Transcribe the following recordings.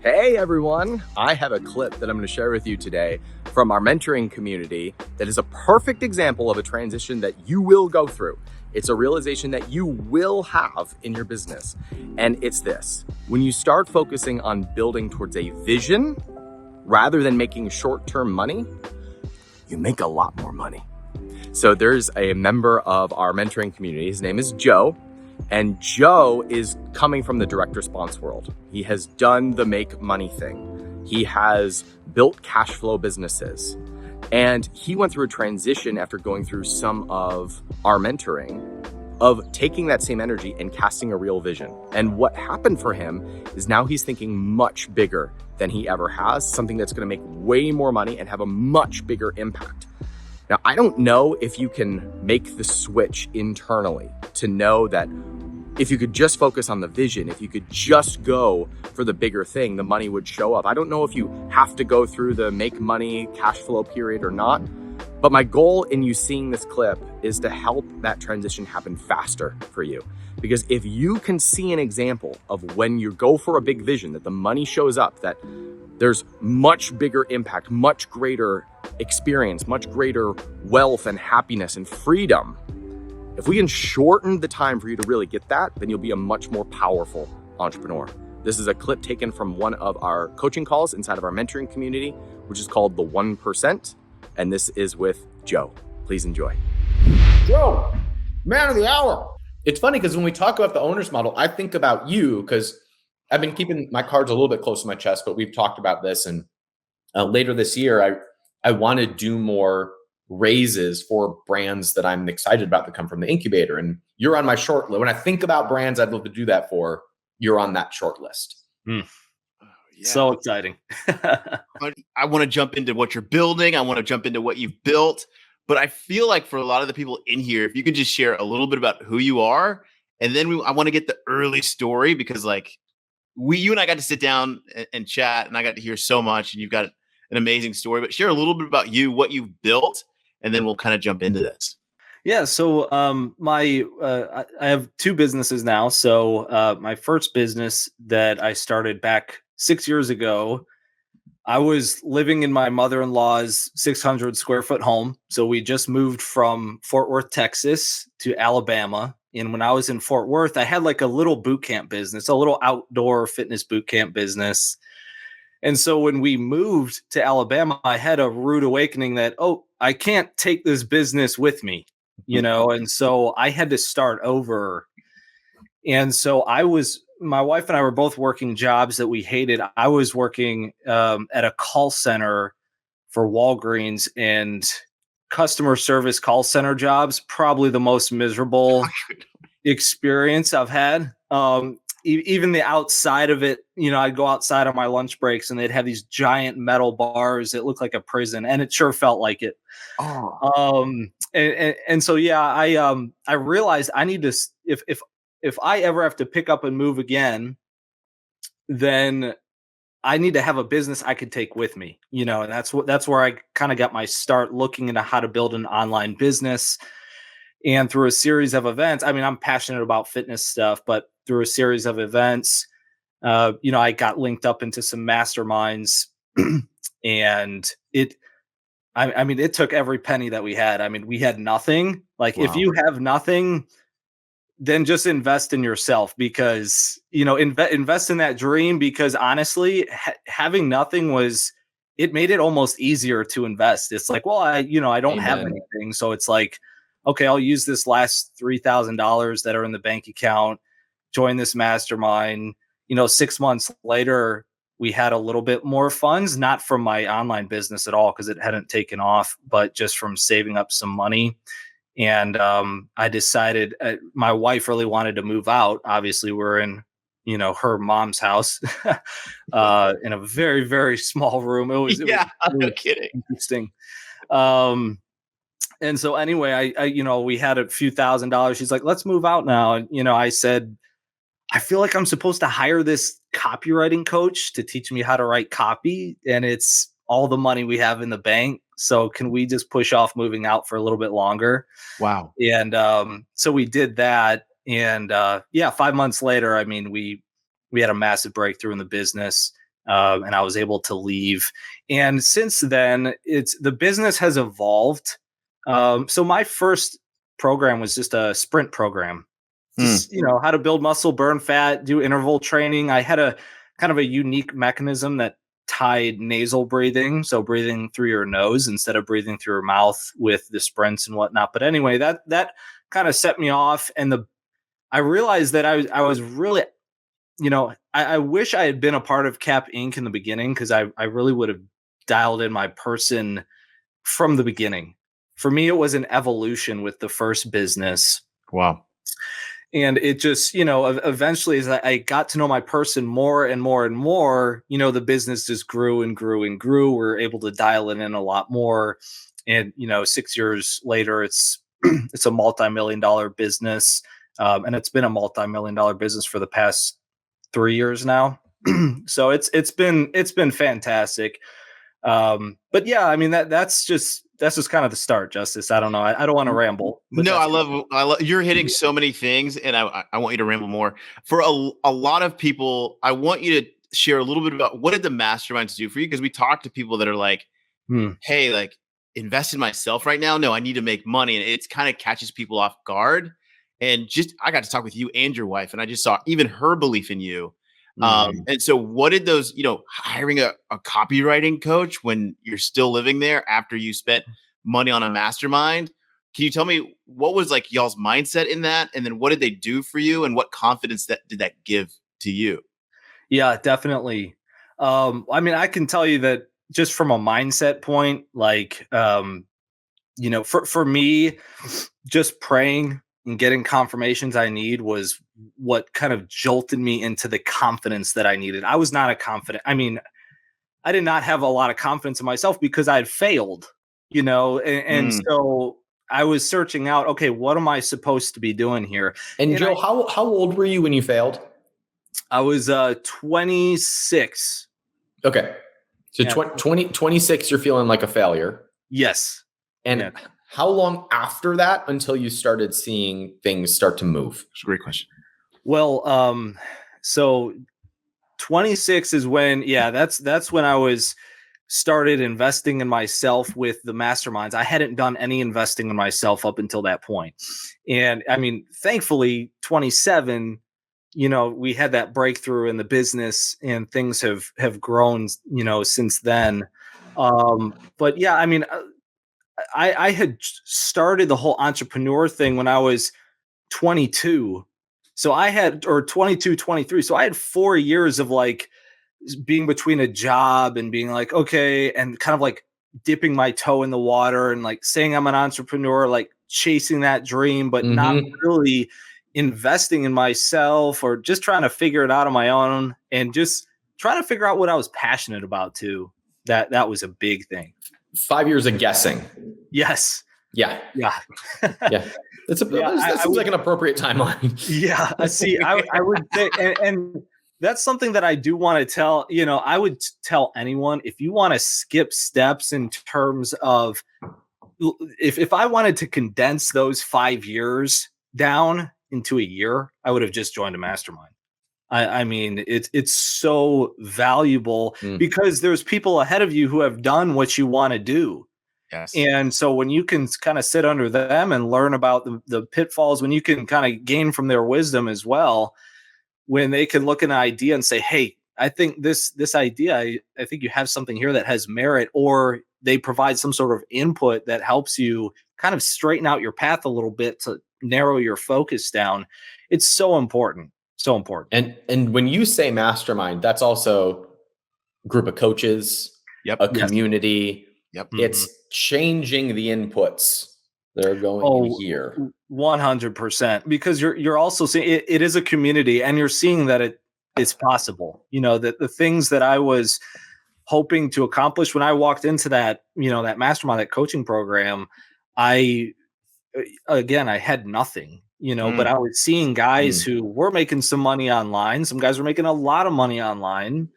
Hey everyone, I have a clip that I'm going to share with you today from our mentoring community that is a perfect example of a transition that you will go through. It's a realization that you will have in your business. And it's this: when you start focusing on building towards a vision rather than making short-term money, you make a lot more money. So there's a member of our mentoring community. His name is Joe. And Joe is coming from the direct response world. He has done the make money thing. He has built cash flow businesses. And he went through a transition after going through some of our mentoring of taking that same energy and casting a real vision. And what happened for him is now he's thinking much bigger than he ever has, something that's going to make way more money and have a much bigger impact. Now, I don't know if you can make the switch internally to know that if you could just focus on the vision, if you could just go for the bigger thing, the money would show up. I don't know if you have to go through the make money cash flow period or not, but my goal in you seeing this clip is to help that transition happen faster for you. Because if you can see an example of when you go for a big vision, that the money shows up, that there's much bigger impact, much greater experience, much greater wealth and happiness and freedom. If we can shorten the time for you to really get that, then you'll be a much more powerful entrepreneur. This is a clip taken from one of our coaching calls inside of our mentoring community, which is called the 1%. And this is with Joe. Please enjoy. Joe, man of the hour. It's funny because when we talk about the owner's model, I think about you because I've been keeping my cards a little bit close to my chest, but we've talked about this. And later this year, I want to do more raises for brands that I'm excited about that come from the incubator. And you're on my short list. When I think about brands I'd love to do that for, you're on that short list. Yeah. So exciting. I want to jump into what you're building. I want to jump into what you've built. But I feel like for a lot of the people in here, if you could just share a little bit about who you are, and then I want to get the early story, because like you and I got to sit down and chat, and I got to hear so much, and you've got an amazing story. But share a little bit about you, what you've built, and then we'll kind of jump into this. Yeah. So I have two businesses now. So my first business that I started back 6 years ago, I was living in my mother-in-law's 600 square foot home. So we just moved from Fort Worth, Texas to Alabama. And when I was in Fort Worth, I had like a little boot camp business, a little outdoor fitness boot camp business. And so when we moved to Alabama, I had a rude awakening that, I can't take this business with me, and so I had to start over. And so my wife and I were both working jobs that we hated. I was working at a call center for Walgreens, and customer service call center jobs, probably the most miserable experience I've had. Even the outside of it, I'd go outside on my lunch breaks and they'd have these giant metal bars that looked like a prison, and it sure felt like it. And so, yeah, I realized I need to, if I ever have to pick up and move again, then I need to have a business I could take with me, and that's where I kind of got my start looking into how to build an online business. And through a series of events, I'm passionate about fitness stuff, but through a series of events, I got linked up into some masterminds, and it took every penny that we had. We had nothing. Like, wow. If you have nothing, then just invest in yourself, because, invest in that dream, because honestly, having nothing it made it almost easier to invest. It's like, well, I don't have anything. So it's like, okay, I'll use this last $3,000 that are in the bank account, join this mastermind. 6 months later, we had a little bit more funds, not from my online business at all, because it hadn't taken off, but just from saving up some money. And I decided, my wife really wanted to move out. Obviously, we're in, her mom's house in a very, very small room. It was no kidding. Interesting. And so anyway, we had a few $1,000s. She's like, let's move out now. And, I said, I feel like I'm supposed to hire this copywriting coach to teach me how to write copy, and it's all the money we have in the bank. So can we just push off moving out for a little bit longer? Wow. And so we did that. And 5 months later, we had a massive breakthrough in the business. and I was able to leave. And since then, the business has evolved. So my first program was just a sprint program, just how to build muscle, burn fat, do interval training. I had a kind of a unique mechanism that tied nasal breathing, so breathing through your nose instead of breathing through your mouth with the sprints and whatnot. But anyway, that kind of set me off, and I realized that I was really, I wish I had been a part of Cap Inc. in the beginning, because I really would have dialed in my person from the beginning. For me, it was an evolution with the first business. Wow. And it just, eventually as I got to know my person more and more and more, the business just grew and grew and grew. We're able to dial it in a lot more. And, 6 years later, it's a multi-million-dollar business. And it's been a multi-million-dollar business for the past 3 years now. So it's been fantastic. But yeah, I mean, that's just kind of the start, Justice. I don't know. I don't want to ramble. No, I love you're hitting so many things, and I want you to ramble more. For a lot of people, I want you to share a little bit about what did the masterminds do for you? Because we talk to people that are like, hey, like, invest in myself right now. No, I need to make money. And it's kind of catches people off guard. And I got to talk with you and your wife, and I just saw even her belief in you. And so what did those, hiring a copywriting coach when you're still living there after you spent money on a mastermind? Can you tell me what was like y'all's mindset in that? And then what did they do for you, and what confidence did that give to you? Yeah, definitely. I mean, I can tell you that just from a mindset point, like, for me, just praying and getting confirmations I need was what kind of jolted me into the confidence that I needed. I was not a confident. I mean, I did not have a lot of confidence in myself because I had failed, and so I was searching out, okay, what am I supposed to be doing here? And Joe, how old were you when you failed? I was 26. Okay. So 26, you're feeling like a failure. Yes. And how long after that until you started seeing things start to move? That's a great question. Well, so 26 is when, that's when I was started investing in myself with the masterminds. I hadn't done any investing in myself up until that point. And I mean, thankfully 27, we had that breakthrough in the business, and things have grown, since then. But yeah, I mean, I had started the whole entrepreneur thing when I was 22. So I had, or 22, 23. So I had 4 years of like being between a job and being like, okay, and kind of like dipping my toe in the water and like saying I'm an entrepreneur, like chasing that dream, but not really investing in myself, or just trying to figure it out on my own, and just trying to figure out what I was passionate about too. That was a big thing. 5 years of guessing. Yes. Yeah. Yeah. Yeah. That seems like an appropriate timeline. Yeah. See, I would say, and that's something that I do want to tell, I would tell anyone, if you want to skip steps in terms of, if I wanted to condense those 5 years down into a year, I would have just joined a mastermind. I mean, it's so valuable because there's people ahead of you who have done what you want to do. Yes. And so when you can kind of sit under them and learn about the pitfalls, when you can kind of gain from their wisdom as well, when they can look at an idea and say, hey, I think this idea, I think you have something here that has merit, or they provide some sort of input that helps you kind of straighten out your path a little bit to narrow your focus down. It's so important. So important. And when you say mastermind, that's also a group of coaches, a community. Yep. It's changing the inputs that are going in here. 100%. Because you're also seeing it is a community, and you're seeing that it's possible. That the things that I was hoping to accomplish when I walked into that, that mastermind, that coaching program, I had nothing. But I was seeing guys who were making some money online. Some guys were making a lot of money online,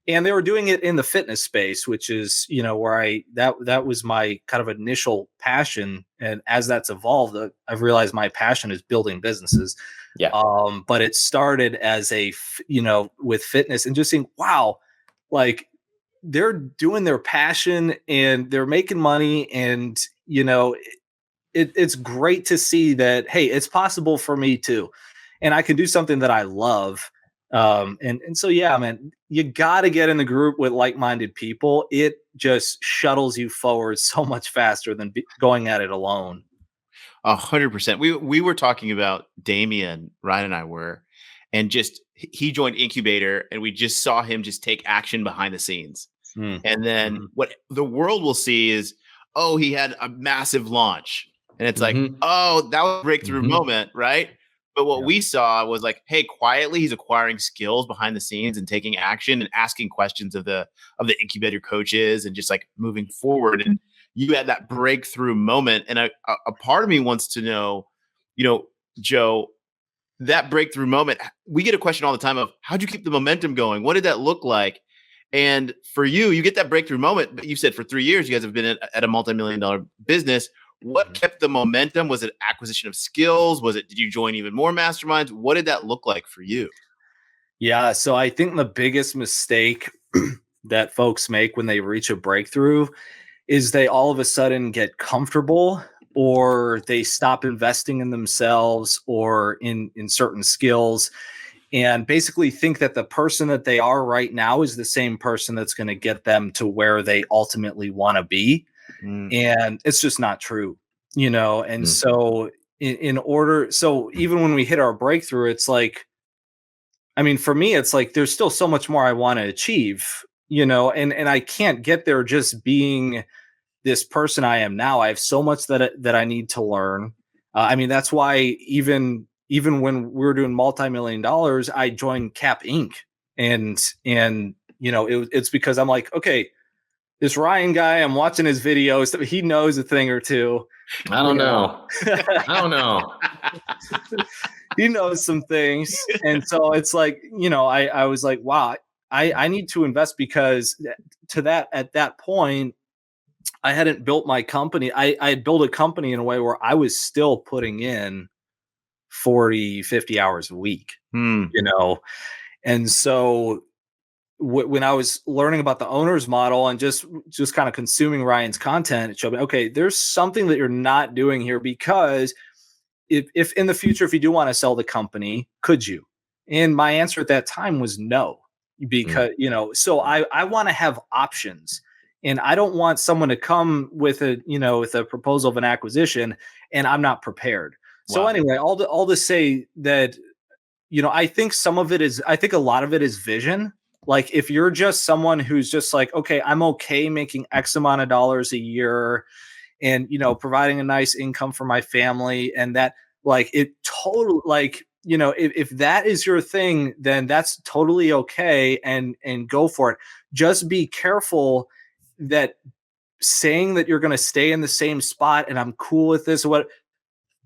and they were doing it in the fitness space, which is, where that was my kind of initial passion. And as that's evolved, I've realized my passion is building businesses. Yeah. But it started as with fitness, and just seeing, wow, like they're doing their passion and they're making money, and it's great to see that, hey, it's possible for me too, and I can do something that I love. And so, yeah, man, you got to get in the group with like-minded people. It just shuttles you forward so much faster than going at it alone. 100%. We were talking about Damien, Ryan and I were, and just he joined Incubator, and we just saw him just take action behind the scenes. And then what the world will see is, oh, he had a massive launch. And it's like, oh, that was a breakthrough moment, right? But what we saw was like, hey, quietly, he's acquiring skills behind the scenes and taking action and asking questions of the incubator coaches and just like moving forward. And you had that breakthrough moment. And a part of me wants to know, Joe, that breakthrough moment, we get a question all the time of how'd you keep the momentum going? What did that look like? And for you get that breakthrough moment, but you said for 3 years, you guys have been at a multi-million-dollar business. What kept the momentum? Was it acquisition of skills? Did you join even more masterminds? What did that look like for you? Yeah. So I think the biggest mistake that folks make when they reach a breakthrough is they all of a sudden get comfortable, or they stop investing in themselves or in certain skills, and basically think that the person that they are right now is the same person that's going to get them to where they ultimately want to be. And it's just not true, And so so even when we hit our breakthrough, it's like, I mean, for me, it's like, there's still so much more I want to achieve, and I can't get there just being this person I am now. I have so much that I need to learn. I mean, that's why even when we were doing multi-million dollars, I joined Cap Inc. And it's because I'm like, okay, this Ryan guy, I'm watching his videos. He knows a thing or two. I don't know. He knows some things. And so it's like, I was like, wow, I need to invest, because at that point, I hadn't built my company. I had built a company in a way where I was still putting in 40, 50 hours a week, And so when I was learning about the owner's model and just kind of consuming Ryan's content, it showed me, okay, there's something that you're not doing here, because if in the future, if you do want to sell the company, could you? And my answer at that time was no, because, so I want to have options. And I don't want someone to come with a proposal of an acquisition and I'm not prepared. Wow. So anyway, all to say that, I think a lot of it is vision. Like, if you're just someone who's just like, okay, I'm okay making X amount of dollars a year and, providing a nice income for my family, and that, like, it totally, like, if that is your thing, then that's totally okay, and go for it. Just be careful that saying that you're going to stay in the same spot and I'm cool with this,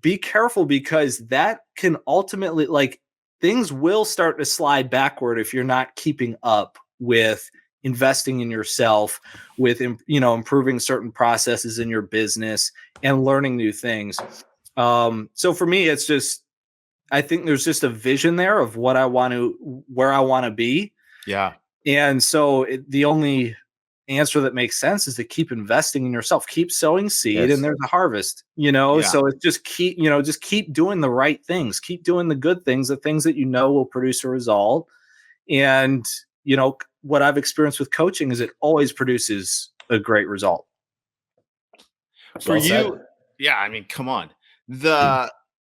be careful, because that can ultimately, like, things will start to slide backward if you're not keeping up with investing in yourself, with, improving certain processes in your business and learning new things. So for me, it's just, I think there's just a vision there of where I want to be. Yeah. And so the only answer that makes sense is to keep investing in yourself, keep sowing seed, and there's a harvest, so it's just keep doing the right things, keep doing the good things, the things that will produce a result. And what I've experienced with coaching is it always produces a great result. For you, yeah, I mean, come on.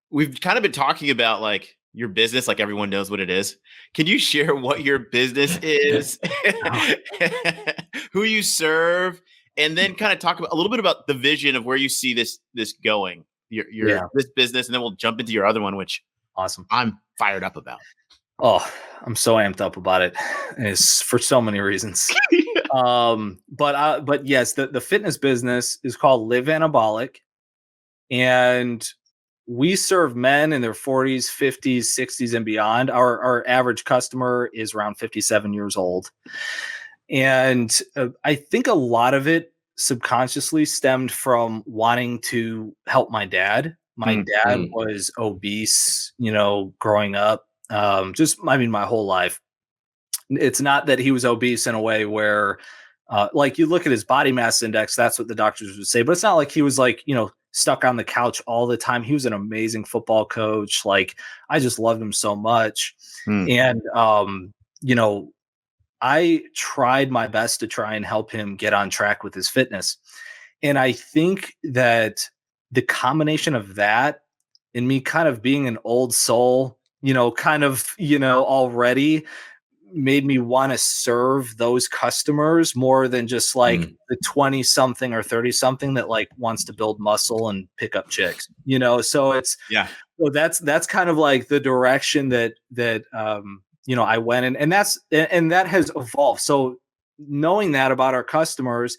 We've kind of been talking about, like, your business, like everyone knows what it is. Can you share what your business is, who you serve, and then kind of talk a little bit about the vision of where you see this going, this business, and then we'll jump into your other one, which awesome, I'm fired up about. Oh, I'm so amped up about it. It's for so many reasons. But yes, the fitness business is called Live Anabolic, and we serve men in their 40s, 50s, 60s, and beyond. Our average customer is around 57 years old. And I think a lot of it subconsciously stemmed from wanting to help my dad. My dad was obese, growing up, my whole life. It's not that he was obese in a way where, like you look at his body mass index, that's what the doctors would say, but it's not like he was like, stuck on the couch all the time. He was an amazing football coach. Like I just loved him so much. And, I tried my best to try and help him get on track with his fitness. And I think that the combination of that and me kind of being an old soul, already made me want to serve those customers more than just like the 20 something or 30 something that like wants to build muscle and pick up chicks, so it's, so that's kind of like the direction that I went in, and that has evolved. So knowing that about our customers,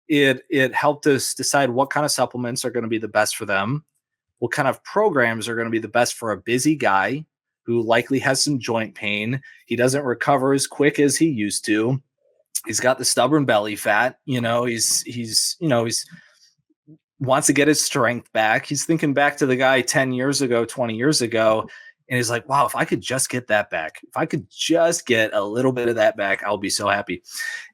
it helped us decide what kind of supplements are going to be the best for them, what kind of programs are going to be the best for a busy guy who likely has some joint pain. He doesn't recover as quick as he used to. He's got the stubborn belly fat. He's wants to get his strength back. He's thinking back to the guy 10 years ago, 20 years ago. And he's like, wow, if I could just get that back, if I could just get a little bit of that back, I'll be so happy.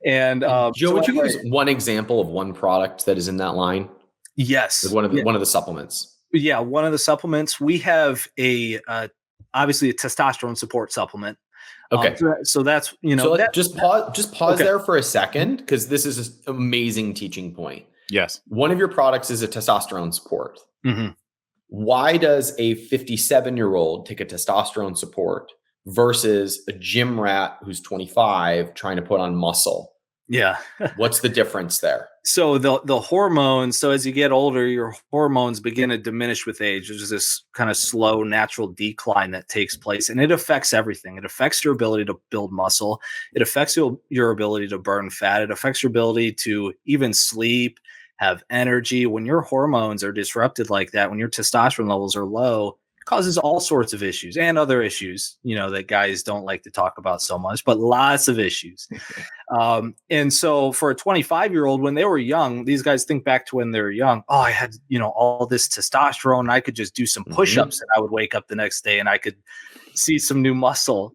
And Joe, would you give us one example of one product that is in that line? Yes. Like one of the supplements. Yeah. One of the supplements, we have obviously a testosterone support supplement. Okay. So that's, just pause there for a second, because this is an amazing teaching point. Yes. One of your products is a testosterone support. Mm-hmm. Why does a 57-year-old take a testosterone support versus a gym rat who's 25 trying to put on muscle? Yeah. What's the difference there? So the hormones, so as you get older, your hormones begin to diminish with age. There's this kind of slow natural decline that takes place, and it affects everything. It affects your ability to build muscle. It affects your ability to burn fat. It affects your ability to even sleep, have energy. When your hormones are disrupted like that, when your testosterone levels are low, it causes all sorts of issues and other issues, that guys don't like to talk about so much, but lots of issues. And so for a 25-year-old, when they were young, these guys think back to when they were young. Oh, I had, all this testosterone, and I could just do some push-ups and I would wake up the next day and I could see some new muscle,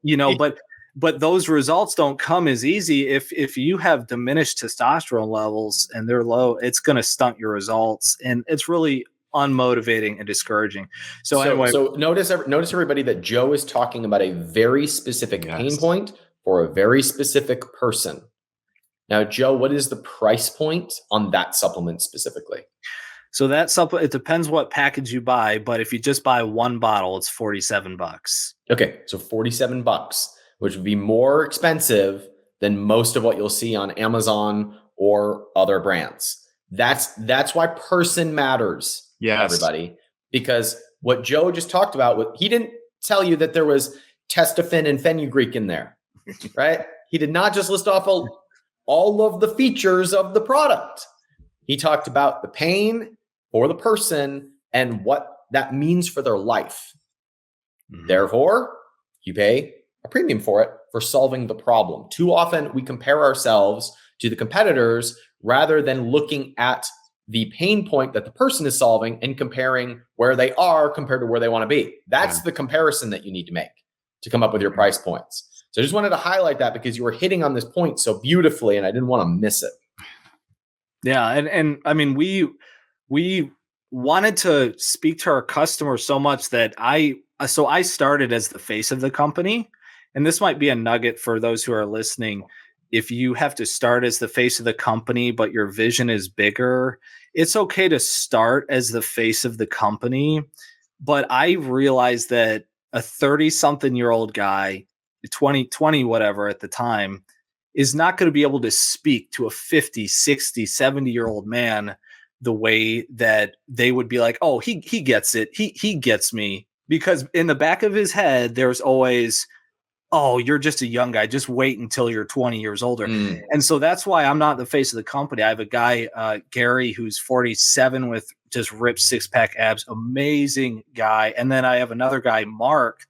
but those results don't come as easy. If you have diminished testosterone levels and they're low, it's going to stunt your results, and it's really unmotivating and discouraging. So anyway, notice everybody that Joe is talking about a very specific pain point for a very specific person. Now, Joe, what is the price point on that supplement specifically? So that supplement, it depends what package you buy, but if you just buy one bottle, it's $47. Okay, so $47, which would be more expensive than most of what you'll see on Amazon or other brands. That's why person matters. Yes. Everybody, because what Joe just talked about, he didn't tell you that there was testofen and fenugreek in there, right? He did not just list off all of the features of the product. He talked about the pain for the person and what that means for their life. Mm-hmm. Therefore, you pay a premium for it for solving the problem. Too often we compare ourselves to the competitors rather than looking at the pain point that the person is solving and comparing where they are compared to where they want to be. That's the comparison that you need to make to come up with your price points. So I just wanted to highlight that because you were hitting on this point so beautifully and I didn't want to miss it. Yeah. And I mean, we wanted to speak to our customers so much that I started as the face of the company. And this might be a nugget for those who are listening. If you have to start as the face of the company, but your vision is bigger, it's okay to start as the face of the company. But I realized that a 30-something-year-old guy, 20 whatever at the time, is not going to be able to speak to a 50, 60, 70-year-old man the way that they would be like, oh, he gets it. He gets me. Because in the back of his head, there's always, oh, you're just a young guy. Just wait until you're 20 years older. And so that's why I'm not the face of the company. I have a guy, Gary, who's 47 with just ripped 6-pack abs. Amazing guy. And then I have another guy, Mark,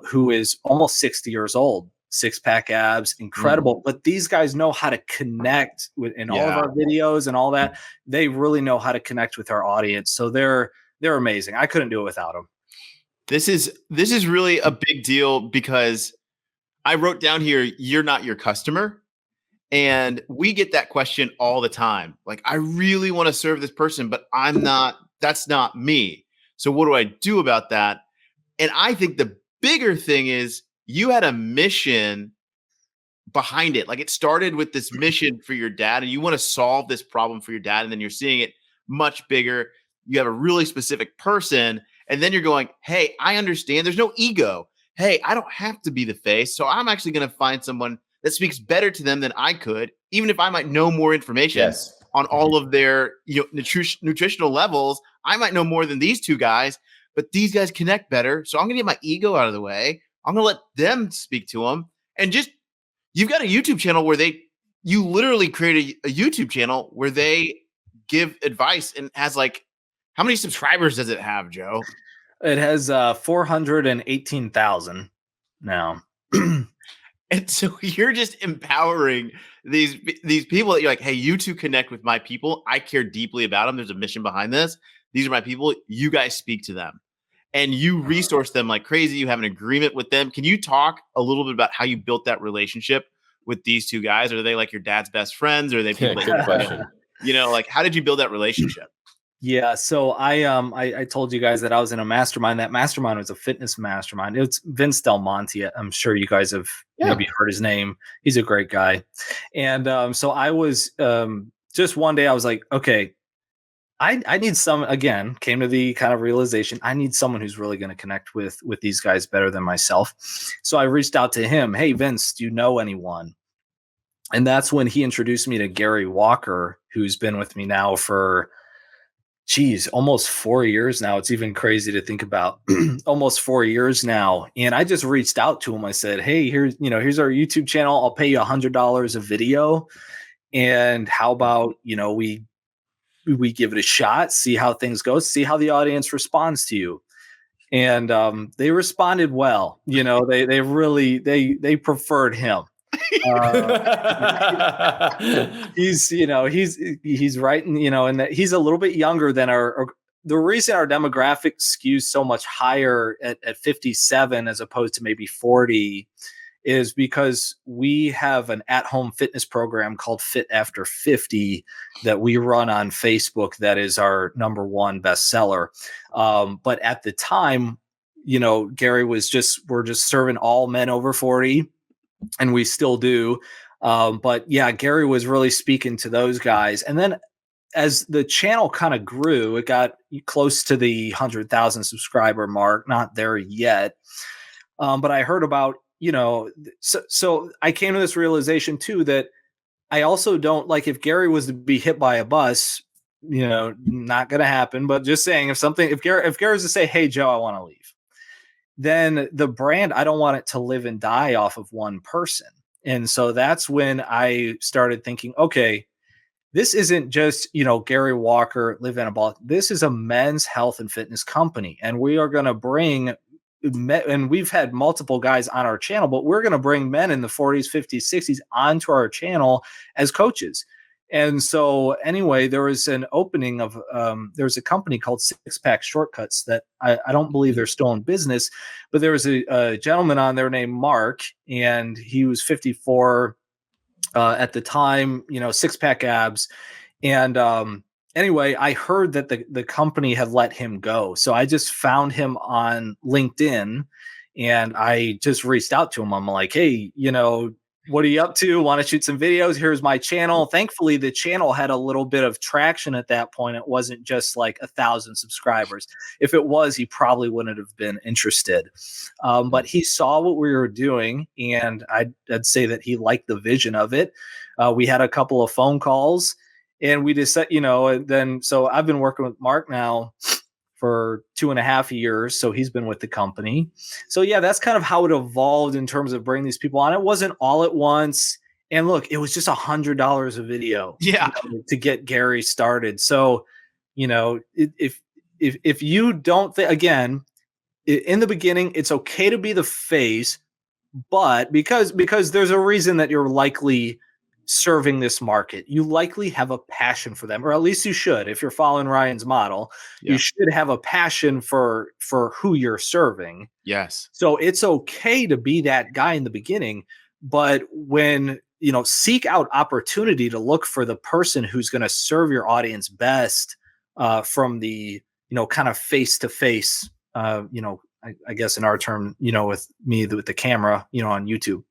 who is almost 60 years old. 6-pack abs, incredible. But these guys know how to connect with in all of our videos and all that. They really know how to connect with our audience. So they're amazing. I couldn't do it without them. This is really a big deal because I wrote down here, you're not your customer. And we get that question all the time. Like, I really want to serve this person, but that's not me. So what do I do about that? And I think the bigger thing is you had a mission behind it. Like, it started with this mission for your dad, and you want to solve this problem for your dad. And then you're seeing it much bigger. You have a really specific person. And then you're going, hey, I understand there's no ego. Hey, I don't have to be the face. So I'm actually going to find someone that speaks better to them than I could, even if I might know more information on all of their nutritional levels. I might know more than these two guys, but these guys connect better. So I'm going to get my ego out of the way. I'm going to let them speak to them. And just, you've got a YouTube channel where you literally create a YouTube channel where they give advice, and has like, how many subscribers does it have, Joe? It has 418,000 now. And so you're just empowering these people that you're like, hey, you two connect with my people. I care deeply about them. There's a mission behind this. These are my people. You guys speak to them, and you resource them like crazy. You have an agreement with them. Can you talk a little bit about how you built that relationship with these two guys? Are they like your dad's best friends? Or are they people that like, how did you build that relationship? Yeah, so I told you guys that I was in a mastermind. That mastermind was a fitness mastermind. It's Vince Del Monte. I'm sure you guys have maybe heard his name. He's a great guy. And so I was just one day I was like, okay, I need came to the kind of realization, I need someone who's really going to connect with these guys better than myself. So I reached out to him. Hey, Vince, do you know anyone? And that's when he introduced me to Gary Walker, who's been with me now for almost 4 years now. It's even crazy to think about. Almost 4 years now. And I just reached out to him. I said, hey, here's our YouTube channel. I'll pay you $100 a video. And how about, we give it a shot, see how things go, see how the audience responds to you. And they responded well. They really, they preferred him. He's writing, and that he's a little bit younger than the reason our demographic skews so much higher at 57 as opposed to maybe 40 is because we have an at-home fitness program called Fit After 50 that we run on Facebook. That is our #1 bestseller. But at the time, Gary we're just serving all men over 40. And we still do. But yeah, Gary was really speaking to those guys. And then as the channel kind of grew, it got close to the 100,000 subscriber mark, not there yet. But I heard about, so I came to this realization too, that I also don't like, if Gary was to be hit by a bus, not going to happen, but just saying if Gary was to say, hey, Joe, I want to leave, then the brand, I don't want it to live and die off of one person. And so that's when I started thinking, okay, this isn't just, Gary Walker, Live Anabolic. This is a men's health and fitness company. And we are going to bring, and we've had multiple guys on our channel, but we're going to bring men in the 40s, 50s, 60s onto our channel as coaches. And so anyway, there was an opening of, there's a company called Six Pack Shortcuts that I don't believe they're still in business, but there was a gentleman on there named Mark, and he was 54 at the time, six pack abs. And anyway, I heard that the company had let him go. So I just found him on LinkedIn and I just reached out to him. I'm like, hey, what are you up to? Want to shoot some videos? Here's my channel. Thankfully, the channel had a little bit of traction at that point. It wasn't just like 1,000 subscribers. If it was, he probably wouldn't have been interested. But he saw what we were doing, and I'd say that he liked the vision of it. We had a couple of phone calls, and we just said, so I've been working with Mark now for 2.5 years. So he's been with the company. So yeah, that's kind of how it evolved in terms of bringing these people on. It wasn't all at once. And look, it was just $100 a video to get Gary started. So, if you don't again, in the beginning, it's okay to be the face, but because there's a reason that you're likely serving this market. You likely have a passion for them, or at least you should. If you're following Ryan's model, you should have a passion for who you're serving. Yes. So it's okay to be that guy in the beginning, but when, seek out opportunity to look for the person who's going to serve your audience best, from the, kind of face to face, I guess in our term, with me, with the camera, on YouTube.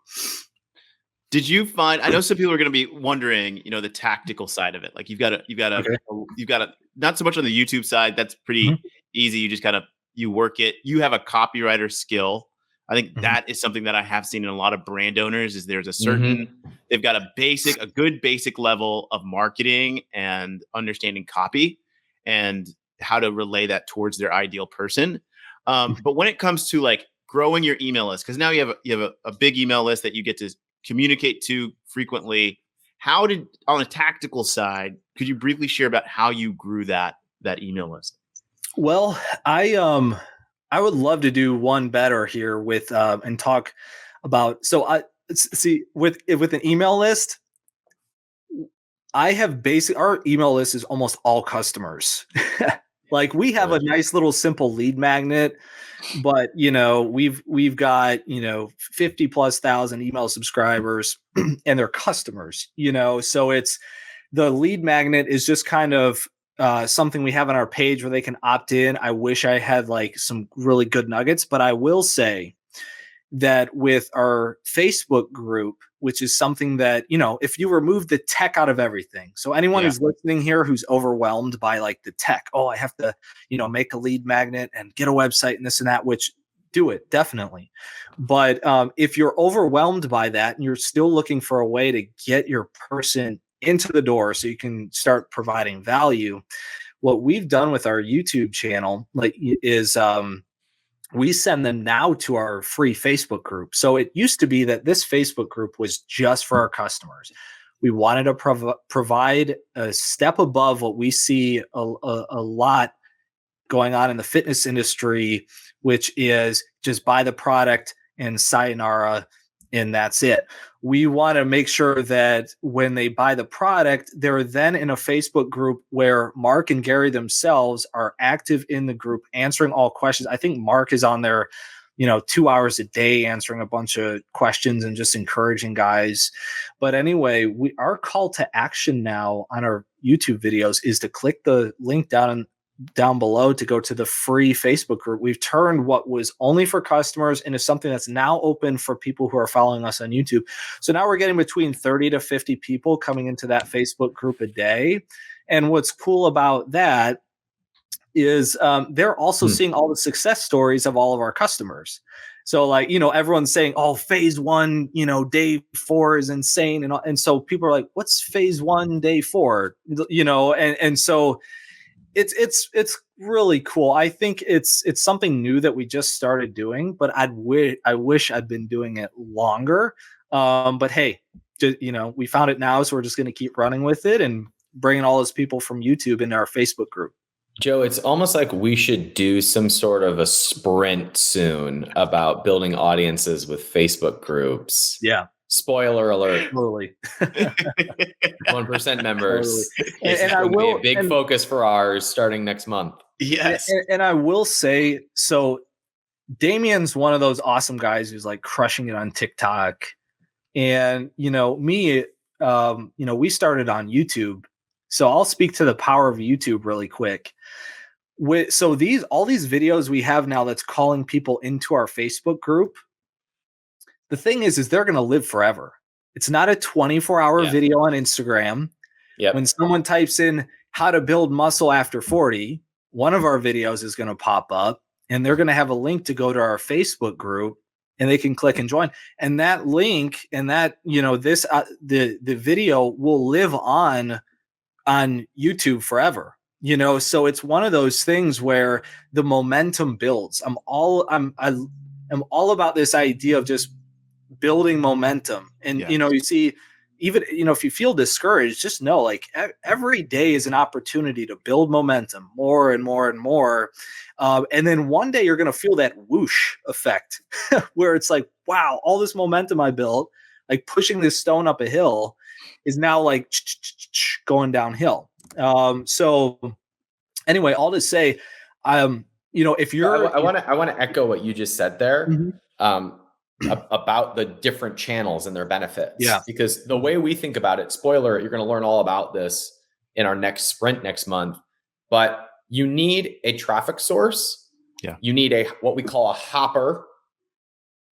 Did you find, I know some people are going to be wondering, the tactical side of it. Like you've got to, not so much on the YouTube side. That's pretty easy. You just you work it. You have a copywriter skill. I think that is something that I have seen in a lot of brand owners is there's a certain, they've got a good basic level of marketing and understanding copy and how to relay that towards their ideal person. But when it comes to like growing your email list, because now you have a big email list that you get to communicate to frequently. On a tactical side, could you briefly share about how you grew that email list? Well, I would love to do one better here with and talk about. So I see with an email list, I have our email list is almost all customers. Like we have a nice little simple lead magnet, but we've got 50,000+ email subscribers and they're customers, so it's the lead magnet is just kind of something we have on our page where they can opt in. I wish I had like some really good nuggets, but I will say that with our Facebook group, which is something that, if you remove the tech out of everything. So anyone who's listening here who's overwhelmed by like the tech, I have to, make a lead magnet and get a website and this and that, which do it definitely. But if you're overwhelmed by that and you're still looking for a way to get your person into the door so you can start providing value, what we've done with our YouTube channel is we send them now to our free Facebook group. So it used to be that this Facebook group was just for our customers. We wanted to provide a step above what we see a lot going on in the fitness industry, which is just buy the product and sayonara, and that's it. We want to make sure that when they buy the product, they're then in a Facebook group where Mark and Gary themselves are active in the group, answering all questions. I think Mark is on there, 2 hours a day, answering a bunch of questions and just encouraging guys. But anyway, our call to action now on our YouTube videos is to click the link down below to go to the free Facebook group. We've turned what was only for customers into something that's now open for people who are following us on YouTube. So now we're getting between 30 to 50 people coming into that Facebook group a day. And what's cool about that is they're also seeing all the success stories of all of our customers. So like, everyone's saying, phase 1, day 4 is insane. And so people are like, what's phase 1, day 4? And so it's really cool. I think it's something new that we just started doing, but I wish I'd been doing it longer. But hey, we found it now, so we're just going to keep running with it and bringing all those people from YouTube into our Facebook group. Joe, it's almost like we should do some sort of a sprint soon about building audiences with Facebook groups. Yeah. Spoiler alert. Totally. 1% members. Totally. And I will be a big focus for ours starting next month. Yes. And I will say, so Damien's one of those awesome guys who's like crushing it on TikTok. And, me, we started on YouTube. So I'll speak to the power of YouTube really quick. So all these videos we have now that's calling people into our Facebook group, the thing is they're going to live forever. It's not a 24-hour video on Instagram. Yep. When someone types in how to build muscle after 40, one of our videos is going to pop up and they're going to have a link to go to our Facebook group and they can click and join. And that link and that, the video will live on YouTube forever. So it's one of those things where the momentum builds. I'm all about this idea of just building momentum. And, you see, even, if you feel discouraged, just know like every day is an opportunity to build momentum more and more and more. And then one day you're going to feel that whoosh effect where it's like, wow, all this momentum I built, like pushing this stone up a hill. is now like going downhill. So anyway, all to say, if you're, I want to echo what you just said there. Mhm. About the different channels and their benefits. Yeah. Because the way we think about it, spoiler, you're going to learn all about this in our next sprint next month, but you need a traffic source. Yeah. You need what we call a hopper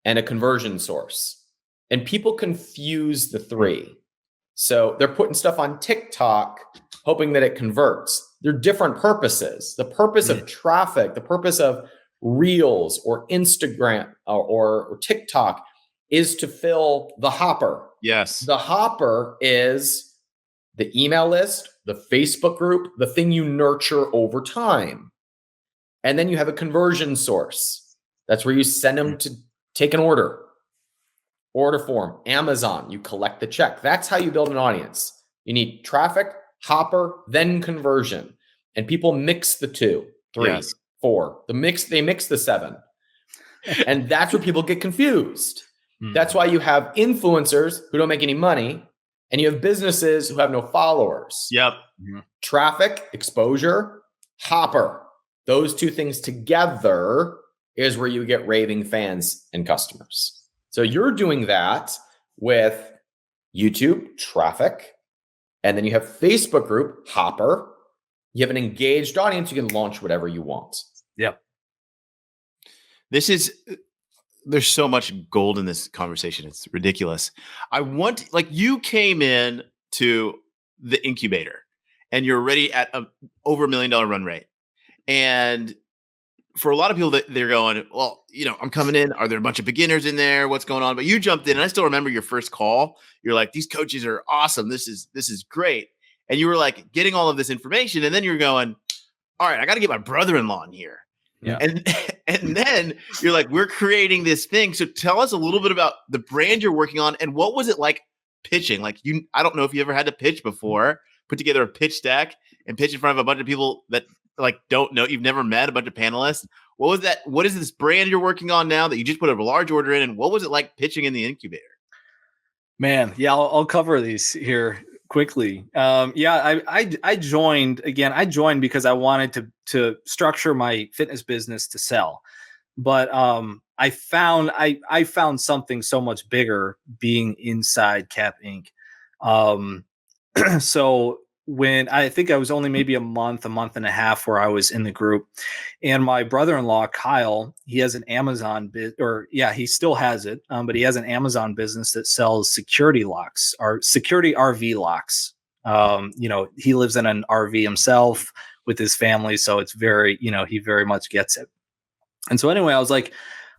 and a conversion source. And people confuse the three. So they're putting stuff on TikTok, hoping that it converts. They're different purposes. The purpose of traffic, the purpose of Reels or Instagram or TikTok is to fill the hopper. Yes. The hopper is the email list, the Facebook group, the thing you nurture over time. And then you have a conversion source. That's where you send them to take an order form, Amazon, you collect the check. That's how you build an audience. You need traffic, hopper, then conversion. And people mix the 2, 3, Yes. 4. They mix the 7. And that's where people get confused. That's why you have influencers who don't make any money, and you have businesses who have no followers. Yep. Traffic, exposure, hopper. Those 2 things together is where you get raving fans and customers. So you're doing that with YouTube, traffic, and then you have Facebook group, hopper. You have an engaged audience. You can launch whatever you want. Yep. There's so much gold in this conversation. It's ridiculous. You came in to the incubator and you're already at over $1 million run rate. And for a lot of people that they're going, well, I'm coming in. Are there a bunch of beginners in there? What's going on? But you jumped in, and I still remember your first call. You're like, these coaches are awesome. This is great. And you were like getting all of this information, and then you're going, all right, I got to get my brother-in-law in here. Yeah. And then you're like, we're creating this thing. So tell us a little bit about the brand you're working on, and what was it like pitching? Like I don't know if you ever had to pitch before, put together a pitch deck and pitch in front of a bunch of people that don't know, you've never met a bunch of panelists. What was that? What is this brand you're working on now that you just put a large order in? And what was it like pitching in the incubator? Man, yeah, I'll cover these here quickly. I joined again. I joined because I wanted to structure my fitness business to sell, but I found something so much bigger being inside Cap Inc. So when I think I was only maybe a month and a half where I was in the group, and my brother-in-law, Kyle, he has an Amazon he still has it. But he has an Amazon business that sells security locks or security RV locks. He lives in an RV himself with his family. So it's very, he very much gets it. And so anyway, I was like,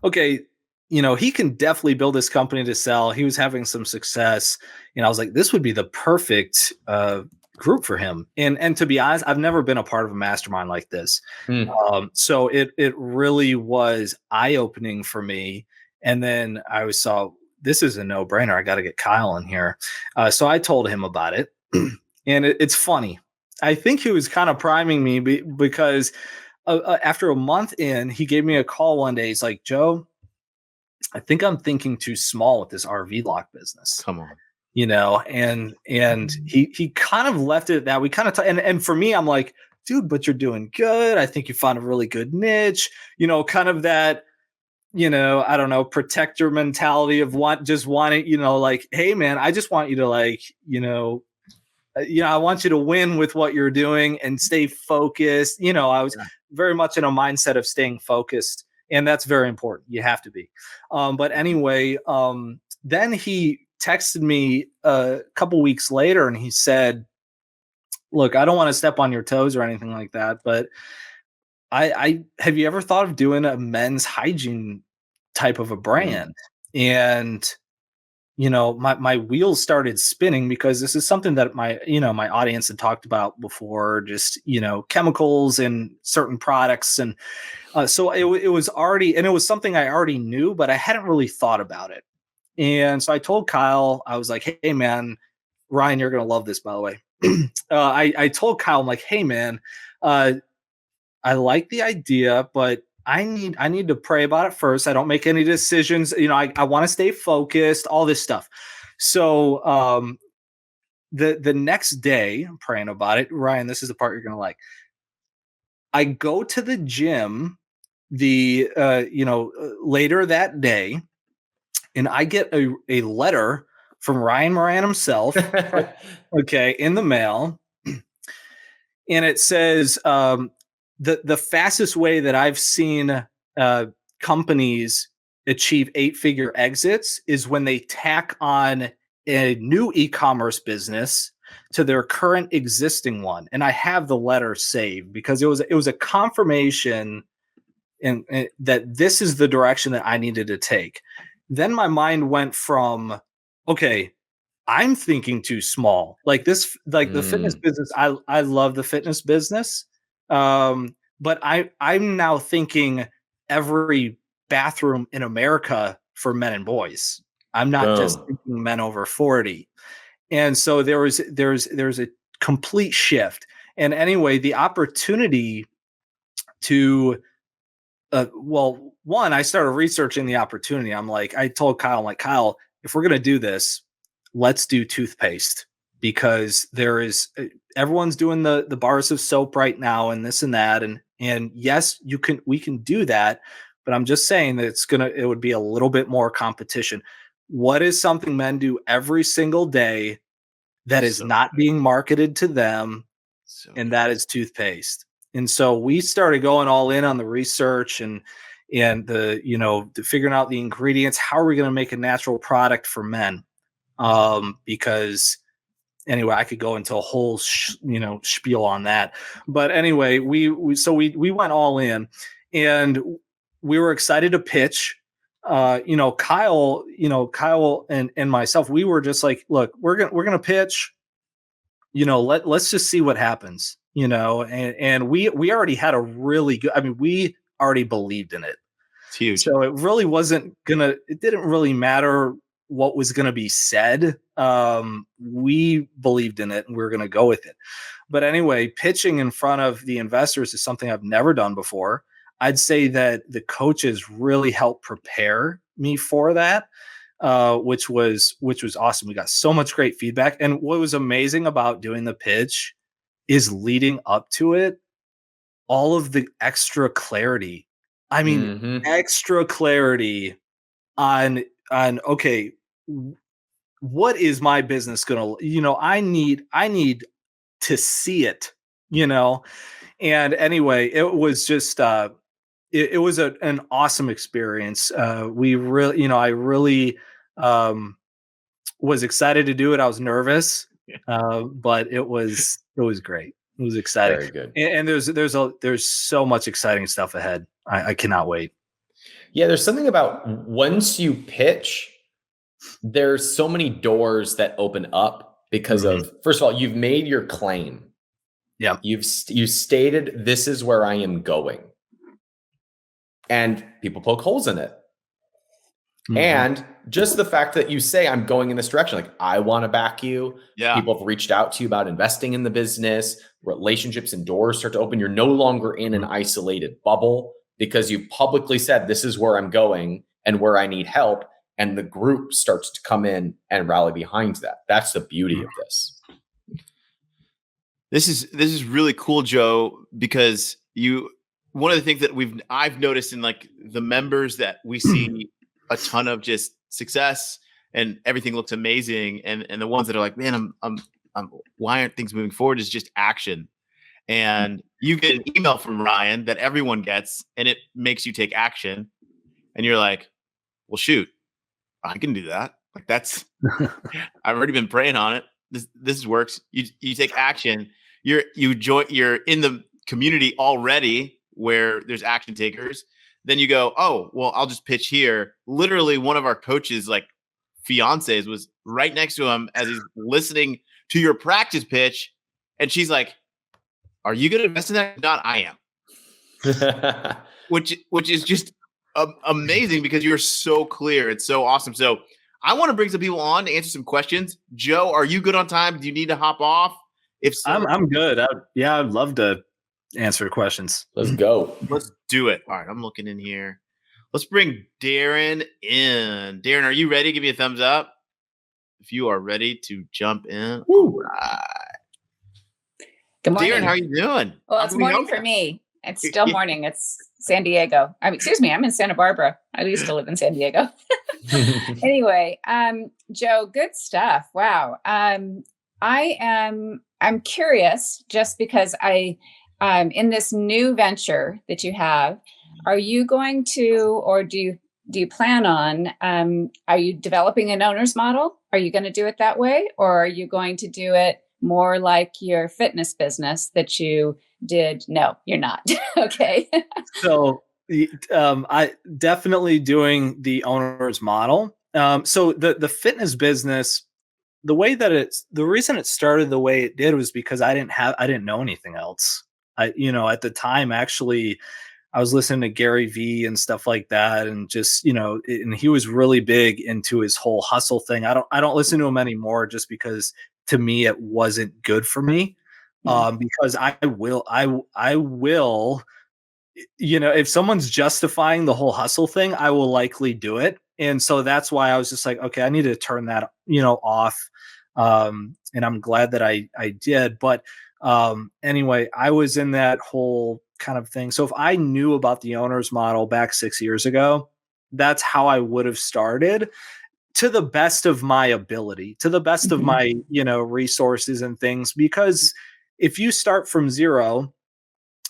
okay, he can definitely build this company to sell. He was having some success. And I was like, this would be the perfect, group for him. And to be honest, I've never been a part of a mastermind like this. So it really was eye-opening for me. And then I saw this is a no-brainer. I got to get Kyle in here. So I told him about it. And it's funny. I think he was kind of priming me because after a month in, he gave me a call one day. He's like, Joe, I think I'm thinking too small with this RV lock business. Come on. And he kind of left it at that. We kind of and for me, I'm like, dude, but you're doing good. I think you found a really good niche, kind of that, I don't know, protector mentality of wanting, like, hey man, I just want you to I want you to win with what you're doing and stay focused. I was very much in a mindset of staying focused, and that's very important. You have to be. But anyway, then he texted me a couple weeks later and he said, look, I don't want to step on your toes or anything like that, but I have you ever thought of doing a men's hygiene type of a brand? And my wheels started spinning because this is something that my audience had talked about before, just chemicals and certain products, and so it was already, and it was something I already knew, but I hadn't really thought about it. And so I told Kyle, I was like, hey man, Ryan, you're going to love this, by the way. I told Kyle, I'm like, hey man, I like the idea, but I need to pray about it first. I don't make any decisions. I want to stay focused, all this stuff. So the next day, I'm praying about it. Ryan, this is the part you're gonna like. I go to the gym later that day, and I get a letter from Ryan Moran himself, okay, in the mail, and it says the fastest way that I've seen companies achieve 8-figure exits is when they tack on a new e-commerce business to their current existing one. And I have the letter saved because it was a confirmation and that this is the direction that I needed to take. Then my mind went from, okay, I'm thinking too small. Like this, like the fitness business. I love the fitness business. But I'm now thinking every bathroom in America for men and boys. I'm not just thinking men over 40. And so there's a complete shift. And anyway, the opportunity to one, I started researching the opportunity. I told Kyle, Kyle, if we're going to do this, let's do toothpaste, because everyone's doing the bars of soap right now and this and that. And yes, we can do that, but I'm just saying that it would be a little bit more competition. What is something men do every single day that is not being marketed to them? And that is toothpaste. And so we started going all in on the research and the figuring out the ingredients. How are we going to make a natural product for men? Because anyway, I could go into a whole spiel on that. But anyway, we went all in, and we were excited to pitch. Kyle and myself, we were just like, look, we're gonna pitch. Let's just see what happens. And we already had a really good. I mean, we already believed in it. It's huge. So it really it didn't really matter what was going to be said. We believed in it and we were going to go with it. But anyway, pitching in front of the investors is something I've never done before. I'd say that the coaches really helped prepare me for that, which was awesome. We got so much great feedback. And what was amazing about doing the pitch is leading up to it, all of the extra clarity. I mean, extra clarity on okay, what is my business gonna, I need to see it, and anyway, it was just it was an awesome experience. We really, I really was excited to do it. I was nervous, but it was great. It was exciting. Very good. And there's so much exciting stuff ahead. I cannot wait. Yeah, there's something about once you pitch, there's so many doors that open up because of, first of all, you've made your claim. Yeah. You stated, this is where I am going. And people poke holes in it. And just the fact that you say, I'm going in this direction, like, I want to back you. Yeah. People have reached out to you about investing in the business, relationships and doors start to open. You're no longer in an isolated bubble because you publicly said, this is where I'm going and where I need help. And the group starts to come in and rally behind that. That's the beauty of this. This is really cool, Joe, because one of the things that I've noticed in like the members that we see a ton of just success and everything looks amazing. And the ones that are like, man, I'm why aren't things moving forward, is just action. And you get an email from Ryan that everyone gets and it makes you take action. And you're like, well, shoot, I can do that. Like that's, I've already been praying on it. This works. You take action. You're in the community already where there's action takers. Then you go, oh, well, I'll just pitch here. Literally one of our coaches, like fiancés, was right next to him as he's listening to your practice pitch. And she's like, are you going to invest in that? Not, I am. which is just amazing because you're so clear. It's so awesome. So I want to bring some people on to answer some questions. Joe, are you good on time? Do you need to hop off? If so, I'm good. I'd love to answer questions. Let's go. Let's do it. All right, I'm looking in here. Let's bring Darren in. Darren, are you ready? Give me a thumbs up if you are ready to jump in. Woo. All right. Good morning. Darren, how are you doing? Well, How it's can we morning help for you? me. It's still morning. It's San Diego. Excuse me, I'm in Santa Barbara. I used to live in San Diego. Anyway, Joe, good stuff. Wow. I'm curious just because in this new venture that you have, are you going to, or do you plan on, are you developing an owner's model? Are you going to do it that way? Or are you going to do it more like your fitness business that you did? No, you're not. Okay. So I definitely doing the owner's model. So the fitness business, the reason it started the way it did was because I didn't know anything else. At the time, actually, I was listening to Gary Vee and stuff like that, and just, and he was really big into his whole hustle thing. I don't listen to him anymore just because to me it wasn't good for me. Because I will, if someone's justifying the whole hustle thing, I will likely do it. And so that's why I was just like, okay, I need to turn that, off. And I'm glad that I did. But anyway, I was in that whole kind of thing. So if I knew about the owner's model back 6 years ago, that's how I would have started, to the best of my ability, to the best of my, resources and things. Because if you start from zero,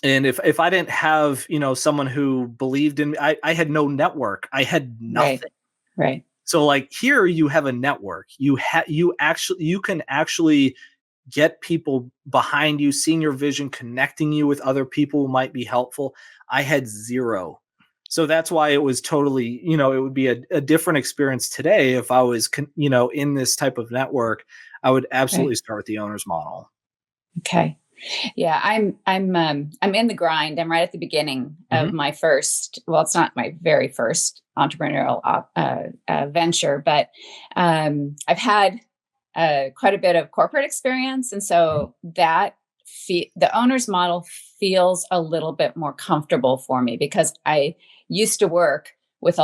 and if I didn't have, someone who believed in me, I had no network. I had nothing. Right. So like here you have a network. You can actually get people behind you, seeing your vision, connecting you with other people who might be helpful. I had zero. So that's why it was totally, it would be a different experience today if I was, in this type of network. I would absolutely start with the owner's model. Okay. Yeah, I'm in the grind. I'm right at the beginning of my first, well, it's not my very first entrepreneurial venture, but I've had quite a bit of corporate experience. And so the owner's model feels a little bit more comfortable for me because I used to work with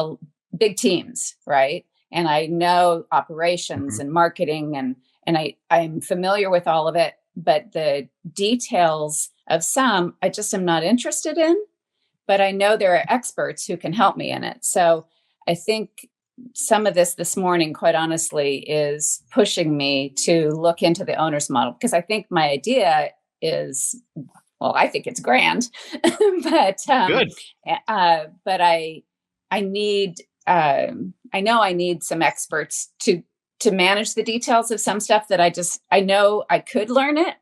big teams, right? And I know operations and marketing and I'm familiar with all of it, but the details of some, I just am not interested in, but I know there are experts who can help me in it. So I think some of this morning, quite honestly, is pushing me to look into the owner's model, because I think my idea is, well, I think it's grand, but Good. But I need, I know I need some experts to manage the details of some stuff that I know I could learn it,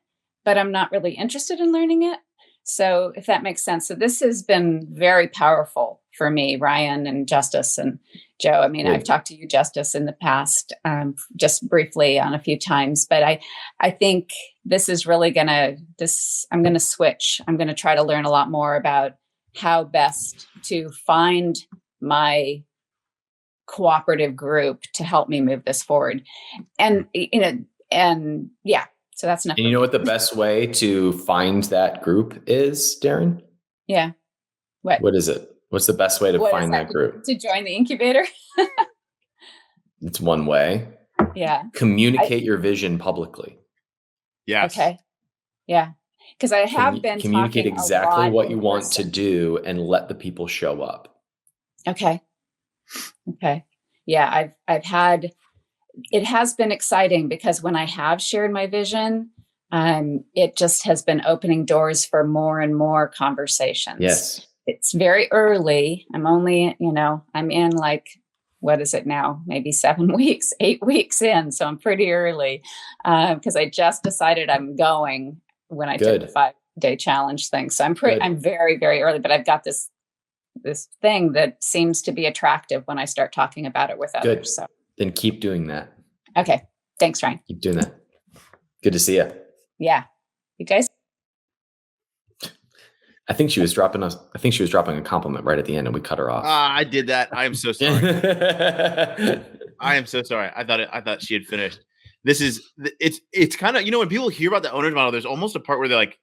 but I'm not really interested in learning it. So if that makes sense. So this has been very powerful for me, Ryan and Justice and Joe. I mean, I've talked to you, Justice, in the past, just briefly on a few times, but I think this is really I'm going to switch. I'm going to try to learn a lot more about how best to find my cooperative group to help me move this forward. And, yeah, so that's enough. And you know what the best way to find that group is, Darren? Yeah. What is it? What's the best way to find that group? To join the incubator? It's one way. Yeah. Communicate your vision publicly. Yes. Okay. Yeah. Because I have been communicate talking exactly what you want person. to do and let the people show up. Okay. Yeah. It has been exciting because when I have shared my vision, it just has been opening doors for more and more conversations. Yes. It's very early. I'm only, I'm in like, what is it now? Maybe 7 weeks, 8 weeks in. So I'm pretty early because I just decided I'm going when I took the 5-day challenge thing. So I'm very, very early, but I've got this thing that seems to be attractive when I start talking about it with others. Good. So Then keep doing that. Okay. Thanks, Ryan. Keep doing that. Good to see you. Yeah. You guys? I think she was dropping a compliment right at the end and we cut her off. I did that. I am so sorry. I am so sorry. I thought she had finished. It's kind of, when people hear about the owner's model, there's almost a part where they're like,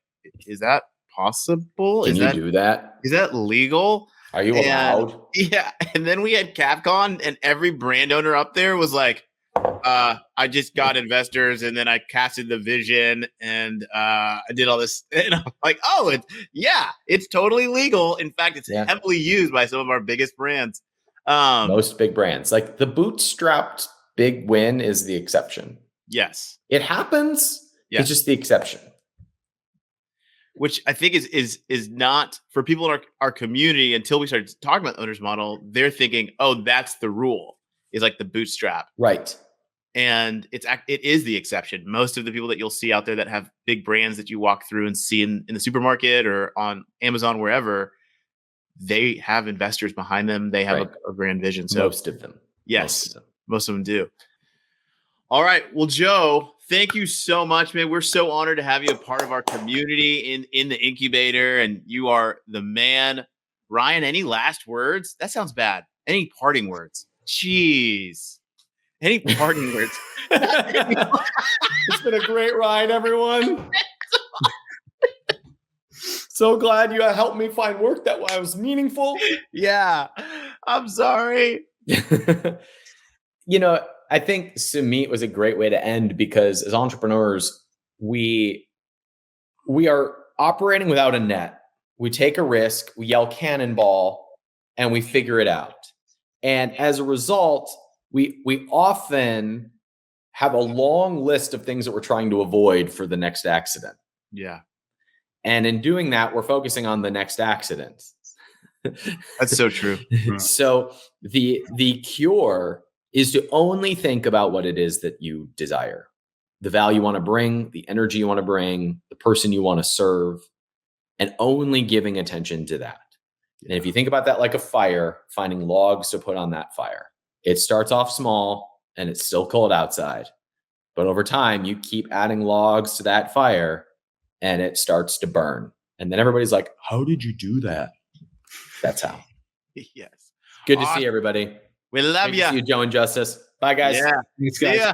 is that possible? Can you do that? Is that legal? Are you allowed? Yeah. And then we had Capcom and every brand owner up there was like, I just got investors, and then I casted the vision, and I did all this. And I'm like, oh, it's totally legal. In fact, it's heavily used by some of our biggest brands. Most big brands. Like the bootstrapped big win is the exception. Yes. It happens. Yes. It's just the exception. Which I think is not for people in our community. Until we started talking about the owner's model, they're thinking, oh, that's the rule, is like the bootstrap. Right. And it is the exception. Most of the people that you'll see out there that have big brands that you walk through and see in the supermarket or on Amazon, wherever, they have investors behind them. They have a grand vision. So most of them. Yes. Most of them do. All right. Well, Joe, thank you so much, man. We're so honored to have you a part of our community in the incubator, and you are the man. Ryan, any last words? That sounds bad. Any parting words? Jeez. Any parting words? It's been a great ride, everyone. So glad you helped me find work that was meaningful. Yeah. I'm sorry. I think Sumeet was a great way to end, because as entrepreneurs, we are operating without a net. We take a risk, we yell cannonball, and we figure it out. And as a result, we often have a long list of things that we're trying to avoid for the next accident. Yeah. And in doing that, we're focusing on the next accident. That's so true. So the cure is to only think about what it is that you desire, the value you want to bring, the energy you want to bring, the person you want to serve, and only giving attention to that. And if you think about that like a fire, finding logs to put on that fire, it starts off small and it's still cold outside. But over time, you keep adding logs to that fire and it starts to burn. And then everybody's like, how did you do that? That's how. Yes. Good to see everybody. We love you. See you, Joe and Justice. Bye, guys. Yeah. Thanks, guys. See ya.